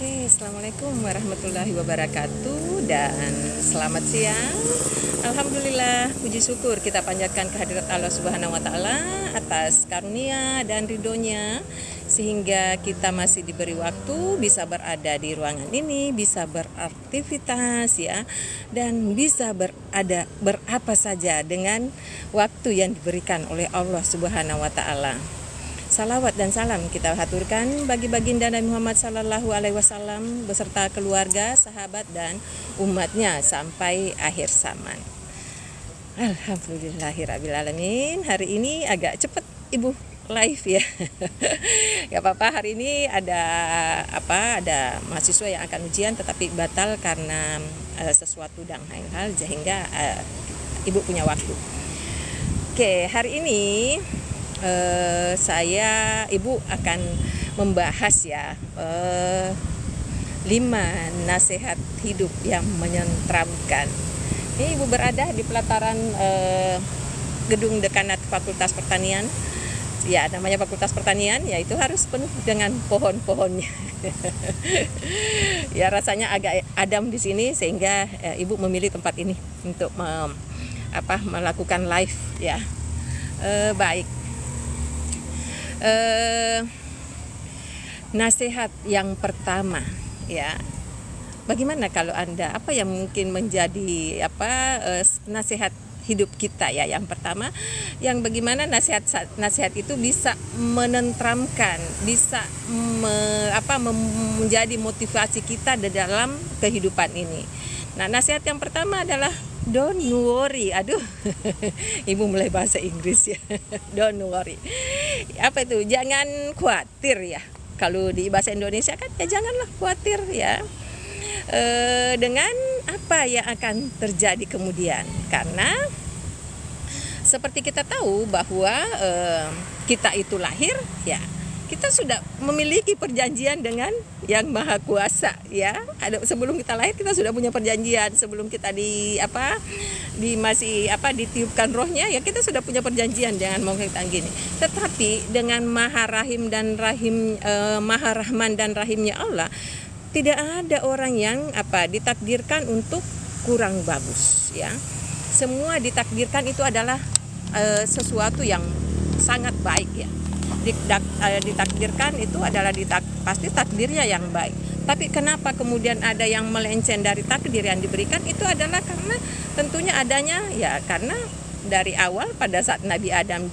Oke, Assalamualaikum warahmatullahi wabarakatuh dan selamat siang. Alhamdulillah, puji syukur kita panjatkan kehadirat Allah Subhanahu wa Ta'ala atas karunia dan ridhonya sehingga kita masih diberi waktu bisa berada di ruangan ini, bisa beraktivitas ya, dan bisa berapa saja dengan waktu yang diberikan oleh Allah Subhanahu wa Ta'ala. Salawat dan salam kita haturkan bagi baginda Nabi Muhammad Sallallahu Alaihi Wasallam beserta keluarga, sahabat dan umatnya sampai akhir zaman. Alhamdulillahirabbil-alamin. Hari ini agak cepat Ibu live ya. Gak apa-apa, hari ini ada mahasiswa yang akan ujian tetapi batal karena sesuatu dan hal sehingga Ibu punya waktu. Oke, hari ini Ibu akan membahas ya 5 nasihat hidup yang menyenteramkan. Ini Ibu berada di pelataran gedung dekanat Fakultas Pertanian. Ya, namanya Fakultas Pertanian, yaitu harus penuh dengan pohon-pohonnya. Ya, rasanya agak adem di sini sehingga Ibu memilih tempat ini untuk melakukan live ya. Baik. Nasihat yang pertama ya, bagaimana kalau Anda apa yang mungkin menjadi nasihat hidup kita ya. Yang pertama, yang bagaimana nasihat itu bisa menenteramkan, bisa menjadi motivasi kita di dalam kehidupan ini. Nah, nasihat yang pertama adalah don't worry. Aduh, Ibu mulai bahasa Inggris ya. Don't worry. Apa itu? Jangan khawatir ya. Kalau di bahasa Indonesia kan ya janganlah khawatir ya. Dengan apa yang akan terjadi kemudian. Karena seperti kita tahu bahwa kita itu lahir ya, kita sudah memiliki perjanjian dengan Yang Maha Kuasa ya. Sebelum kita lahir kita sudah punya perjanjian, sebelum kita ditiupkan rohnya ya, kita sudah punya perjanjian dengan kita gini. Tetapi dengan Maha Rahim dan Maha Rahman dan Rahimnya Allah, tidak ada orang yang ditakdirkan untuk kurang bagus ya. Semua ditakdirkan itu adalah sesuatu yang sangat baik ya. Ditakdirkan itu adalah pasti takdirnya yang baik. Tapi kenapa kemudian ada yang melenceng dari takdir yang diberikan? Itu adalah karena tentunya adanya ya, karena dari awal pada saat Nabi Adam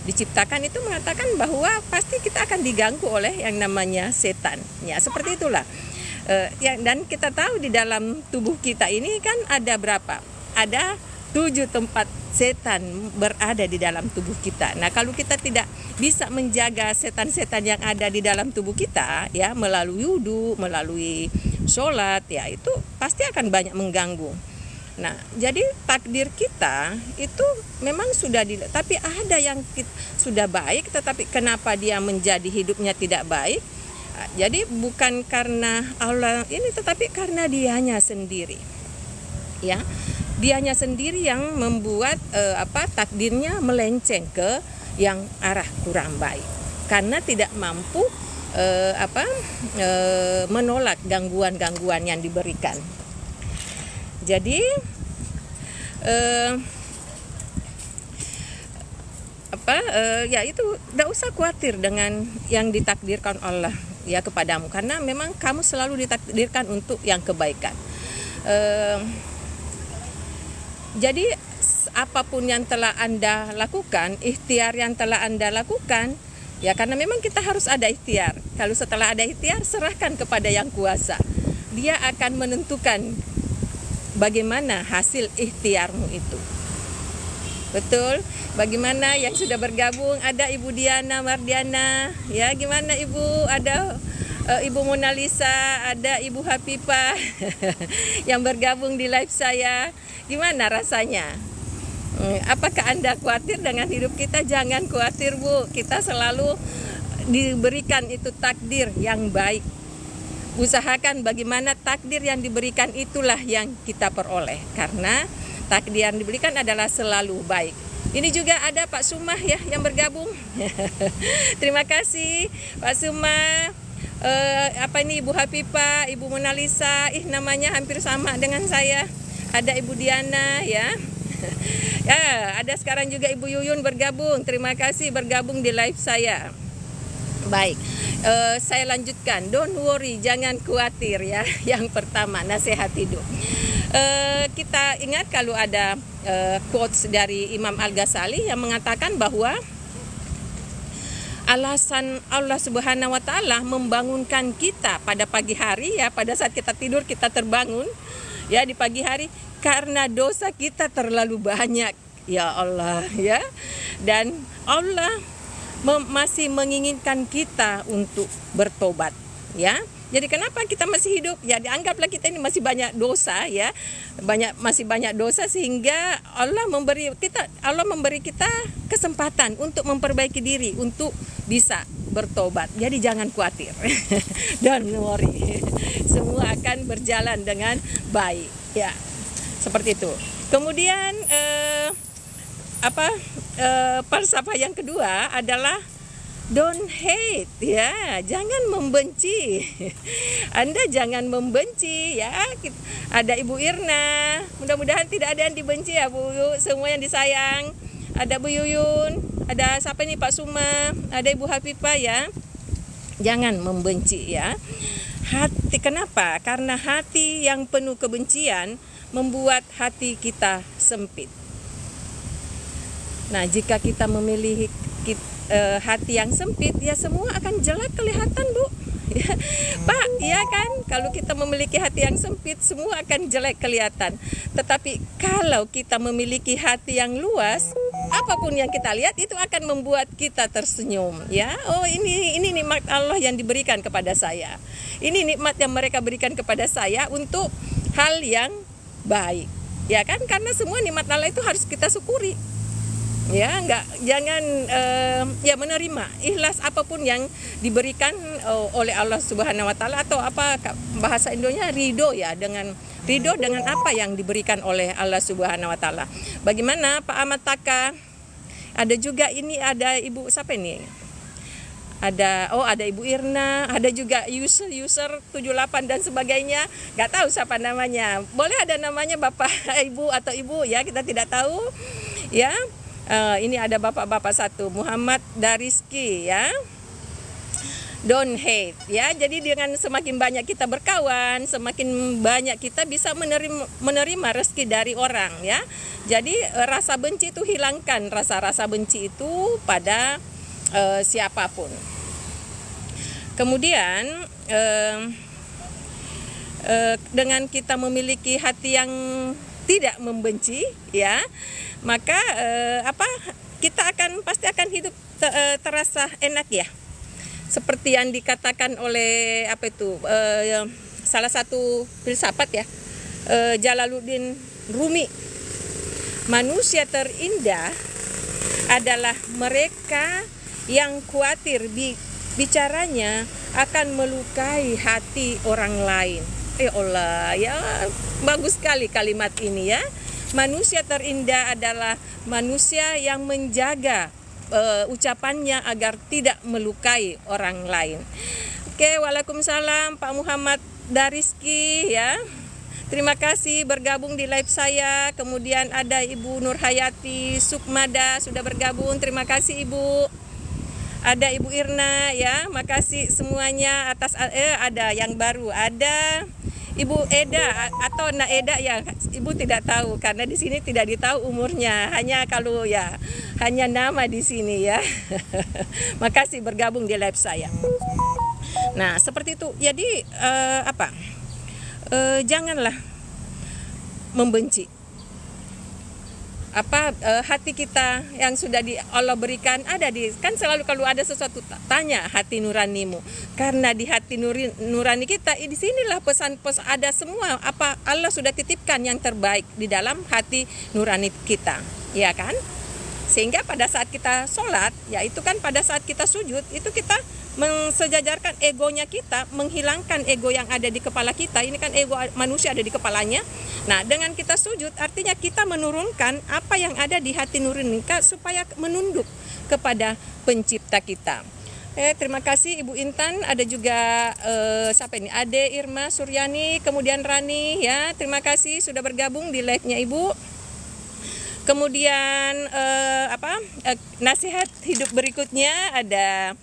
diciptakan itu mengatakan bahwa pasti kita akan diganggu oleh yang namanya setan. Ya, seperti itulah. Dan kita tahu di dalam tubuh kita ini kan ada berapa? Ada 7 tempat setan berada di dalam tubuh kita. Nah, kalau kita tidak bisa menjaga setan-setan yang ada di dalam tubuh kita ya, melalui wudu, melalui sholat ya, itu pasti akan banyak mengganggu. Nah, jadi takdir kita itu memang sudah tapi ada yang sudah baik, tetapi kenapa dia menjadi hidupnya tidak baik? Nah, jadi bukan karena Allah ini, tetapi karena dianya sendiri. Ya. Dianya sendiri yang membuat takdirnya melenceng ke yang arah kurang baik. Karena tidak mampu menolak gangguan-gangguan yang diberikan. Jadi itu tidak usah khawatir dengan yang ditakdirkan Allah ya kepadamu, karena memang kamu selalu ditakdirkan untuk yang kebaikan. Jadi apapun yang telah Anda lakukan, ikhtiar yang telah Anda lakukan ya, karena memang kita harus ada ikhtiar. Kalau setelah ada ikhtiar, serahkan kepada Yang Kuasa. Dia akan menentukan bagaimana hasil ikhtiarmu itu. Betul? Bagaimana yang sudah bergabung? Ada Ibu Diana Mardiana, ya gimana Ibu? Ada Ibu Mona Lisa, ada Ibu Hafifah yang bergabung di live saya. Gimana rasanya? Apakah Anda khawatir dengan hidup kita? Jangan khawatir, Bu. Kita selalu diberikan itu takdir yang baik. Usahakan bagaimana takdir yang diberikan itulah yang kita peroleh. Karena takdir yang diberikan adalah selalu baik. Ini juga ada Pak Sumah ya yang bergabung. Terima kasih Pak Sumah. apa ini, Ibu Hafifa, Ibu Monalisa, namanya hampir sama dengan saya. Ada Ibu Diana ya. Ya, ada sekarang juga Ibu Yuyun bergabung. Terima kasih bergabung di live saya. Baik, saya lanjutkan. Don't worry, jangan khawatir ya. Yang pertama, nasihat hidup. Kita ingat kalau ada quotes dari Imam Al-Ghazali yang mengatakan bahwa alasan Allah Subhanahu wa taala membangunkan kita pada pagi hari ya, pada saat kita tidur kita terbangun ya di pagi hari karena dosa kita terlalu banyak. Ya Allah ya. Dan Allah masih menginginkan kita untuk bertobat ya. Jadi kenapa kita masih hidup? Ya dianggaplah kita ini masih banyak dosa ya. Masih banyak dosa sehingga Allah memberi kita kesempatan untuk memperbaiki diri, untuk bisa bertobat. Jadi jangan khawatir. Don't worry. Semua akan berjalan dengan baik ya. Seperti itu. Kemudian falsafah yang kedua adalah don't hate ya, jangan membenci. Anda jangan membenci ya. Ada Ibu Irna, mudah-mudahan tidak ada yang dibenci ya Bu, semua yang disayang. Ada Bu Yuyun, ada siapa ini, Pak Suma, ada Ibu Hafifah ya. Jangan membenci ya. Hati, kenapa? Karena hati yang penuh kebencian membuat hati kita sempit. Nah, jika kita memilih hati yang sempit, ya semua akan jelek kelihatan Bu ya, Pak, ya kan, kalau kita memiliki hati yang sempit semua akan jelek kelihatan. Tetapi kalau kita memiliki hati yang luas, apapun yang kita lihat itu akan membuat kita tersenyum ya. Oh, ini nikmat Allah yang diberikan kepada saya, ini nikmat yang mereka berikan kepada saya untuk hal yang baik ya kan, karena semua nikmat Allah itu harus kita syukuri. Ya, jangan menerima ikhlas apapun yang diberikan oleh Allah Subhanahu wa taala, atau apa bahasa Indonya ridho ya, dengan ridho dengan apa yang diberikan oleh Allah Subhanahu wa taala. Bagaimana Pak Ahmad Taka? Ada juga ini, ada Ibu siapa ini? Ada Ibu Irna, ada juga user 78 dan sebagainya. Enggak tahu siapa namanya. Boleh ada namanya Bapak Ibu atau Ibu ya, kita tidak tahu. Ya. Ini ada bapak-bapak satu, Muhammad Dariski ya. Don't hate ya. Jadi dengan semakin banyak kita berkawan, semakin banyak kita bisa menerima rezeki dari orang ya. Jadi rasa benci itu hilangkan, rasa benci itu pada siapapun. Kemudian dengan kita memiliki hati yang tidak membenci ya, maka kita pasti akan hidup terasa enak ya, seperti yang dikatakan oleh salah satu filsafat ya, Jalaluddin Rumi, manusia terindah adalah mereka yang khawatir bicaranya akan melukai hati orang lain. Allah ya, bagus sekali kalimat ini ya. Manusia terindah adalah manusia yang menjaga ucapannya agar tidak melukai orang lain. Oke, waalaikumsalam Pak Muhammad Dariski ya. Terima kasih bergabung di live saya. Kemudian ada Ibu Nurhayati Sukmada sudah bergabung. Terima kasih Ibu. Ada Ibu Irna ya, makasih semuanya atas ada yang baru, ada Ibu Eda atau Nak Eda ya, Ibu tidak tahu karena di sini tidak ditahu umurnya, hanya hanya nama di sini ya. Makasih bergabung di live saya. Nah, seperti itu. Jadi janganlah membenci. Hati kita yang sudah Allah berikan ada kan selalu kalau ada sesuatu tanya hati nuranimu, karena di hati nurani kita di sinilah pesan-pesan ada semua apa Allah sudah titipkan yang terbaik di dalam hati nurani kita ya kan, sehingga pada saat kita sholat ya itu kan pada saat kita sujud itu kita mensejajarkan egonya kita, menghilangkan ego yang ada di kepala kita. Ini kan ego manusia ada di kepalanya. Nah, dengan kita sujud artinya kita menurunkan apa yang ada di hati nurani kita supaya menunduk kepada pencipta kita. Terima kasih Ibu Intan, ada juga siapa ini? Ade Irma Suryani, kemudian Rani ya. Terima kasih sudah bergabung di live-nya Ibu. Kemudian nasihat hidup berikutnya ada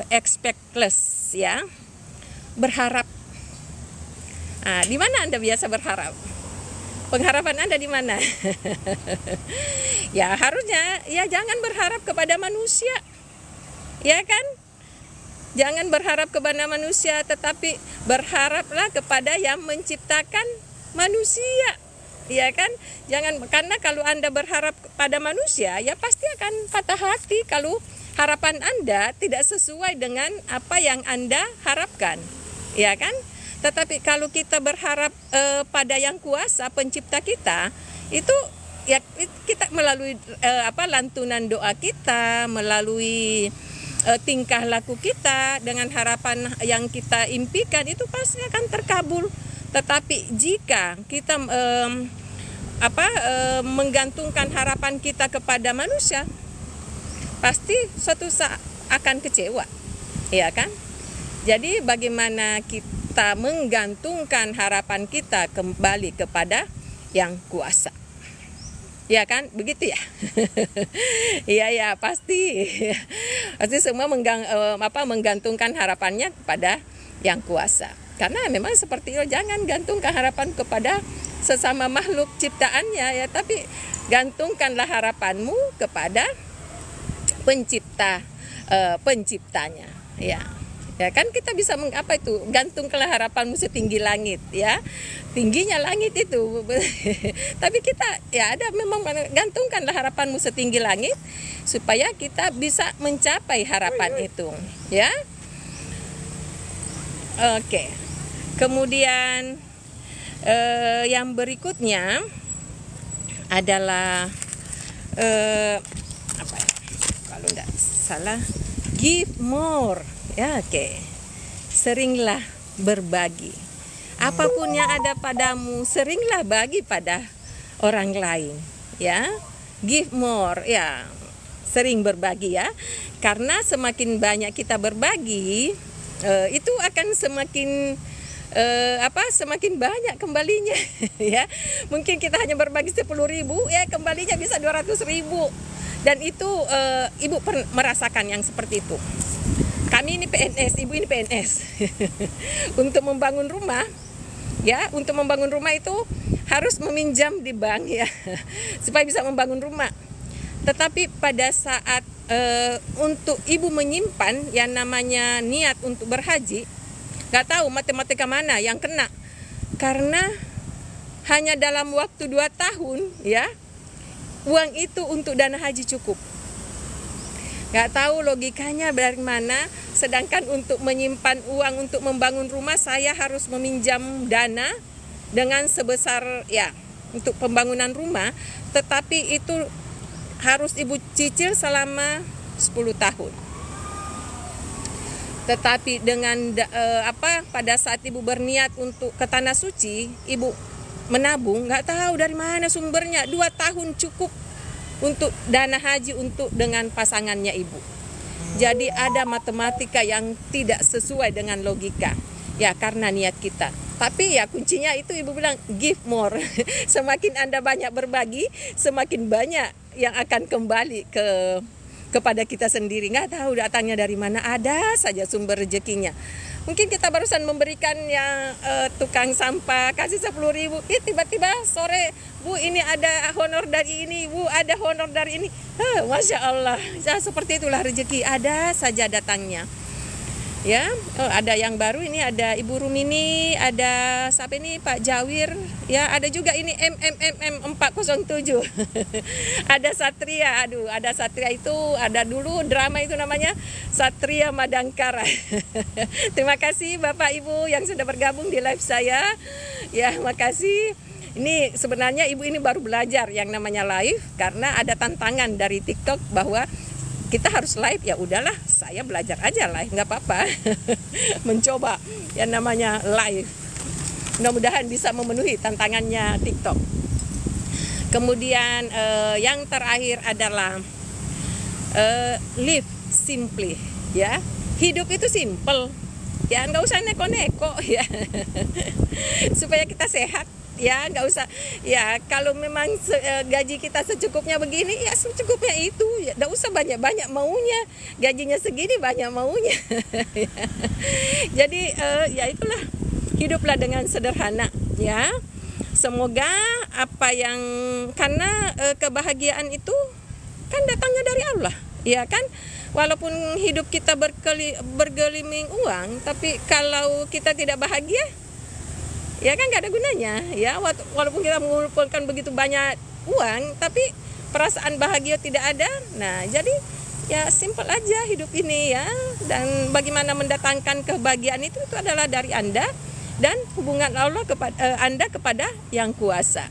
expect less ya. Berharap. Nah, di mana Anda biasa berharap? Pengharapan Anda di mana? Ya harusnya ya jangan berharap kepada manusia. Ya kan? Jangan berharap kepada manusia, tetapi berharaplah kepada yang menciptakan manusia. Ya kan? Jangan, karena kalau Anda berharap pada manusia, ya pasti akan patah hati kalau harapan Anda tidak sesuai dengan apa yang Anda harapkan. Ya kan? Tetapi kalau kita berharap pada yang kuasa, pencipta kita, itu ya kita melalui lantunan doa kita, melalui tingkah laku kita dengan harapan yang kita impikan itu pasti akan terkabul. Tetapi jika kita menggantungkan harapan kita kepada manusia, pasti suatu saat akan kecewa, ya kan? Jadi bagaimana kita menggantungkan harapan kita kembali kepada yang kuasa, ya kan? Begitu ya? Iya pasti semua menggantungkan harapannya kepada yang kuasa. Karena memang seperti itu, jangan gantungkan harapan kepada sesama makhluk ciptaannya ya, tapi gantungkanlah harapanmu kepada penciptanya ya. Ya kan kita bisa gantungkanlah harapanmu setinggi langit ya. Tingginya langit itu. Tapi kita ya memang gantungkanlah harapanmu setinggi langit supaya kita bisa mencapai harapan itu ya. Oke. Kemudian yang berikutnya adalah kalau tidak salah, give more. Ya, oke. Seringlah berbagi. Apapun yang ada padamu, seringlah bagi pada orang lain, ya. Give more, ya. Sering berbagi ya. Karena semakin banyak kita berbagi, itu akan semakin semakin banyak kembalinya ya. Mungkin kita hanya berbagi 10.000 ya, kembalinya bisa 200.000. Dan itu Ibu merasakan yang seperti itu. Kami ini PNS, Ibu ini PNS. Untuk membangun rumah ya, untuk membangun rumah itu harus meminjam di bank ya, supaya bisa membangun rumah. Tetapi pada saat untuk Ibu menyimpan yang namanya niat untuk berhaji, gak tahu matematika mana yang kena. Karena hanya dalam waktu 2 tahun ya, uang itu untuk dana haji cukup. Gak tahu logikanya dari mana, sedangkan untuk menyimpan uang untuk membangun rumah saya harus meminjam dana dengan sebesar ya untuk pembangunan rumah, tetapi itu harus Ibu cicil selama 10 tahun. Tetapi dengan pada saat Ibu berniat untuk ke Tanah Suci, Ibu menabung, nggak tahu dari mana sumbernya, 2 tahun cukup untuk dana haji untuk dengan pasangannya Ibu. Jadi ada matematika yang tidak sesuai dengan logika ya, karena niat kita. Tapi ya kuncinya itu Ibu bilang give more. Semakin Anda banyak berbagi, semakin banyak yang akan kembali kepada kita sendiri. Nggak tahu datangnya dari mana, ada saja sumber rezekinya. Mungkin kita barusan memberikan yang tukang sampah kasih 10.000, tiba-tiba sore, Bu ini ada honor dari ini, Bu ada honor dari ini. Masya Allah, ya, seperti itulah rezeki, ada saja datangnya. Ya, ada yang baru ini, ada Ibu Rumini, ada siapa ini Pak Jawir, ya ada juga ini MMMM 407. Ada Satria, ada Satria itu, ada dulu drama itu namanya Satria Madangkara. Terima kasih Bapak Ibu yang sudah bergabung di live saya. Ya, makasih. Ini sebenarnya Ibu ini baru belajar yang namanya live karena ada tantangan dari TikTok bahwa kita harus live, ya udahlah saya belajar aja live, nggak apa-apa. Mencoba yang namanya live, mudah-mudahan bisa memenuhi tantangannya TikTok. Kemudian yang terakhir adalah live simply, ya. Hidup itu simple, ya, nggak usah neko-neko, ya. Supaya kita sehat, ya, nggak usah, ya, kalau memang gaji kita secukupnya begini, ya secukupnya itu, ya, nggak usah banyak-banyak maunya, gajinya segini banyak maunya. Jadi ya itulah, hiduplah dengan sederhana, ya. Semoga apa yang, karena kebahagiaan itu kan datangnya dari Allah, ya kan. Walaupun hidup kita bergeliming uang, tapi kalau kita tidak bahagia, ya kan nggak ada gunanya, ya. Walaupun kita mengumpulkan begitu banyak uang, tapi perasaan bahagia tidak ada. Nah, jadi ya simple aja hidup ini, ya. Dan bagaimana mendatangkan kebahagiaan itu adalah dari Anda dan hubungan Allah kepada Anda kepada Yang Kuasa.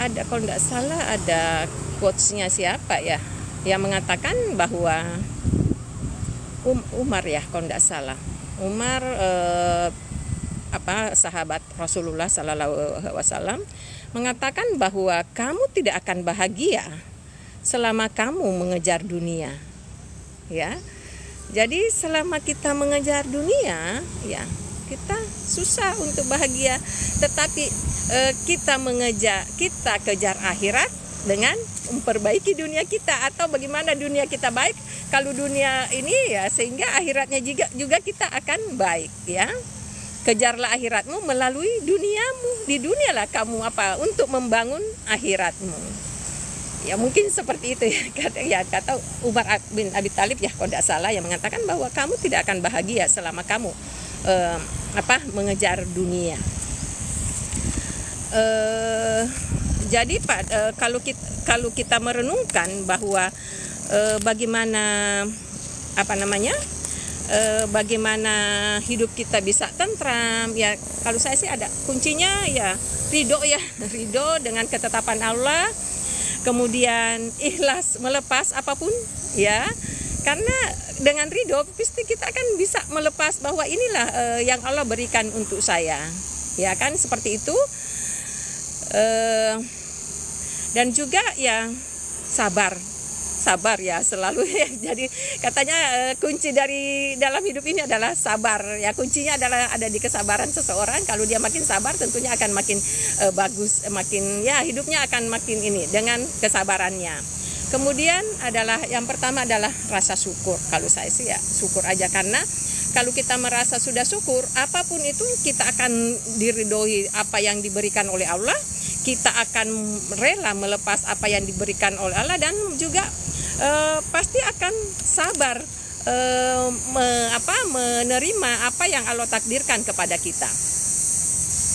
Ada, kalau nggak salah ada quotes-nya siapa ya, yang mengatakan bahwa Umar ya, kalau nggak salah, Umar sahabat Rasulullah SAW mengatakan bahwa kamu tidak akan bahagia selama kamu mengejar dunia, ya. Jadi selama kita mengejar dunia, ya, kita susah untuk bahagia. Tetapi kita kejar akhirat dengan memperbaiki dunia kita, atau bagaimana dunia kita baik. Kalau dunia ini, ya, sehingga akhiratnya juga kita akan baik, ya. Kejarlah akhiratmu melalui duniamu. Di dunialah kamu untuk membangun akhiratmu. Ya, mungkin seperti itu, ya. Kata Umar bin Abi Thalib, ya, kalau tidak salah, yang mengatakan bahwa kamu tidak akan bahagia selama kamu mengejar dunia. Jadi kalau kita merenungkan bahwa bagaimana bagaimana hidup kita bisa tentram, ya, kalau saya sih ada kuncinya, ya, ridho, ya, ridho dengan ketetapan Allah, kemudian ikhlas melepas apapun, ya. Karena dengan ridho pasti kita akan bisa melepas bahwa inilah yang Allah berikan untuk saya, ya kan, seperti itu. Dan juga, ya, sabar ya selalu, ya. Jadi katanya kunci dari dalam hidup ini adalah sabar, ya. Kuncinya adalah ada di kesabaran seseorang. Kalau dia makin sabar, tentunya akan makin bagus, makin, ya, hidupnya akan makin ini dengan kesabarannya. Kemudian adalah yang pertama adalah rasa syukur. Kalau saya sih, ya, syukur aja, karena kalau kita merasa sudah syukur, apapun itu kita akan diridhoi apa yang diberikan oleh Allah. Kita akan rela melepas apa yang diberikan oleh Allah, dan juga pasti akan sabar menerima apa yang Allah takdirkan kepada kita.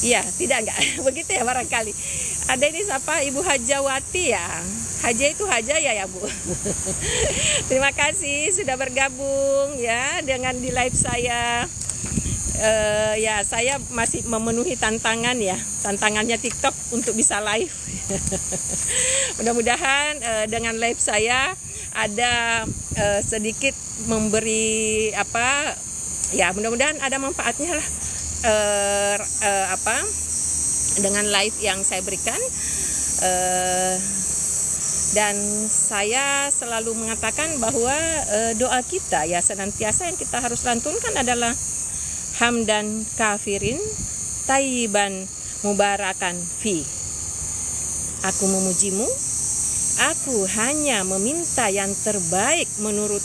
Iya, enggak begitu, ya, barangkali. Ada ini siapa, Ibu Hajawati, ya. Haja itu haja, ya, Bu. Terima kasih sudah bergabung, ya, dengan di live saya. Ya, saya masih memenuhi tantangannya TikTok untuk bisa live. Mudah-mudahan dengan live saya ada sedikit memberi ya, mudah-mudahan ada manfaatnya lah dengan live yang saya berikan. Dan saya selalu mengatakan bahwa doa kita, ya, senantiasa yang kita harus lantunkan adalah hamdan kafirin tayyiban mubarakan fi. Aku memujimu, aku hanya meminta yang terbaik menurut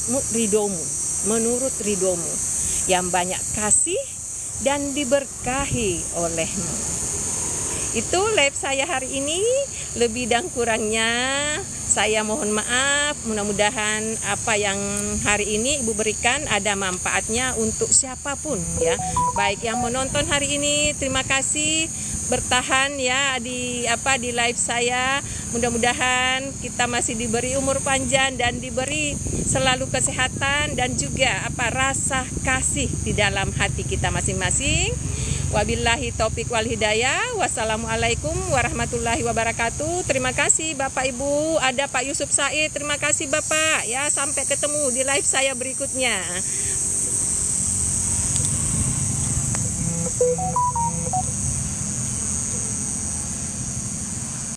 ridhomu yang banyak kasih dan diberkahi olehmu. Itu live saya hari ini. Lebih dan kurangnya saya mohon maaf. Mudah-mudahan apa yang hari ini Ibu berikan ada manfaatnya untuk siapapun, ya. Baik yang menonton hari ini, terima kasih bertahan, ya, di live saya. Mudah-mudahan kita masih diberi umur panjang dan diberi selalu kesehatan dan juga rasa kasih di dalam hati kita masing-masing. Wabillahi taufik wal hidayah. Wassalamualaikum warahmatullahi wabarakatuh. Terima kasih Bapak Ibu. Ada Pak Yusuf Said. Terima kasih Bapak. Ya, sampai ketemu di live saya berikutnya.